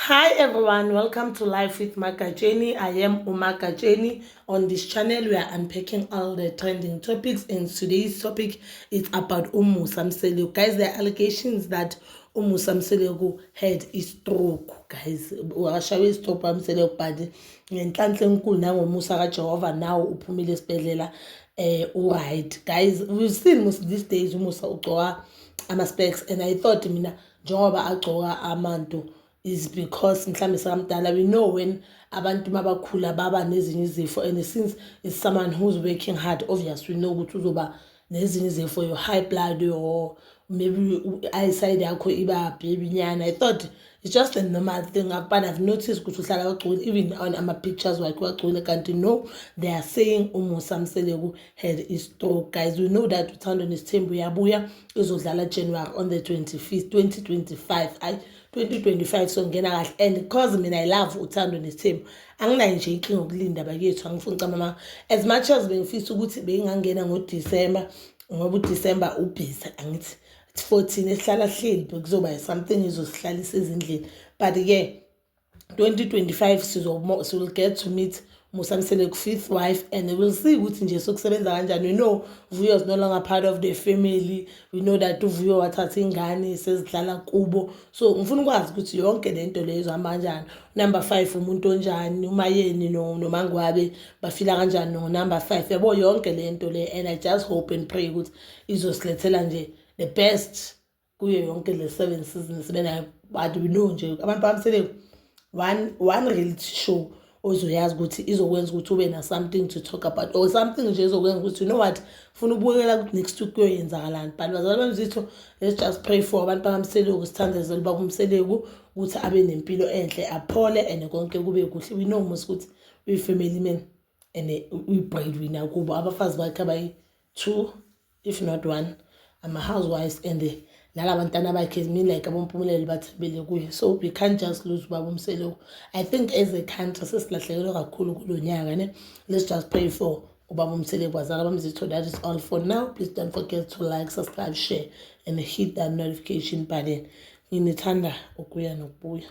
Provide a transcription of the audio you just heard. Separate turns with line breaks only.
Hi everyone, welcome to Life with Makajeni. I am Umakajeni. On this channel, we are unpacking all the trending topics, and today's topic is about Musa Mseleku. Guys, there are allegations that Musa Mseleku had a stroke. Guys, washawe stop Mseleku badi. Ngenhlanhla enkulu nango Musa kaJehova now uphumile esibhedlela right. Guys, we've seen these days Musa ugcoka ama-specs, and I thought mina njengoba agcoka amantu is because mhlambe sakamdala. We know when abantu mabakhula baba nezinye izifo, and since it's someone who's working hard, obviously we know ukuthi uzoba nezinye izifo, your high blood or maybe eyesight yakho iba baby nyana. I thought it's just a normal thing, but I've noticed ukuthi uhlala kagcwele even on ama pictures wakhe kagcwele, kanti no, they are saying Musa Mseleku had a stroke. Guys, we know that Uthando nesthembu yabuya izodlala January on the 25th 2025. 2025 so ngena kahle, and because mina I love Uthando nesthembu, anginayo nje inkinga ukulinda bakethu. Angifuni mama, as much as bengifisa ukuthi bengangena ngoDecember ngoba uDecember ubhizi, angithi 14 esihlala hleli bekuzoba something izosihlalisa ezindlini, but yeah, 2025 we'll get to meet Musa Mseleku fifth wife, and we'll see ukuthi nje sokusebenza kanjani. We know Vuyo is no longer part of the family. We know that Vuyo wathatha ingane sezidlala kubo, so ngifuna ukwazi ukuthi yonke lento leyo izohamba kanjani. Number 5 umuntu onjani, umayeni nomangwabe bafila kanjani no number 5, yabo yonke lento le, and I just hope and pray ukuthi izosilethela nje the best kuyo yonke le 7 seasons benayo. But we know nje abantu bamseleku one reality show ozoyazi ukuthi izokwenza ukuthi ube na something to talk about, or something nje ezokwenza ukuthi you know what, funa ubukela ukuthi next week kuyoyenzakalani. But bazalwane bamzitho, let's just pray for abantu bamseleku, sithandazele baba uMseleku ukuthi abe nempilo enhle, aphole, and konke kube kuhle. We know mos ukuthi we family man and we breadwinner kubo, abafazi bakhe abayi-2 if not 1 ama-housewives, and nalabantwana bakhe mean like abompumelelo bathembele kuye. So we can't just lose baba uMseleku. I think as a country sesilahlekelwe kakhulu kulo nyaka ne. Let's just pray for ubaba uMseleku. Bazala bamzitho, that is all for now. Please don't forget to like, subscribe, share, and hit that notification button. Nginithanda ukuya nokubuya.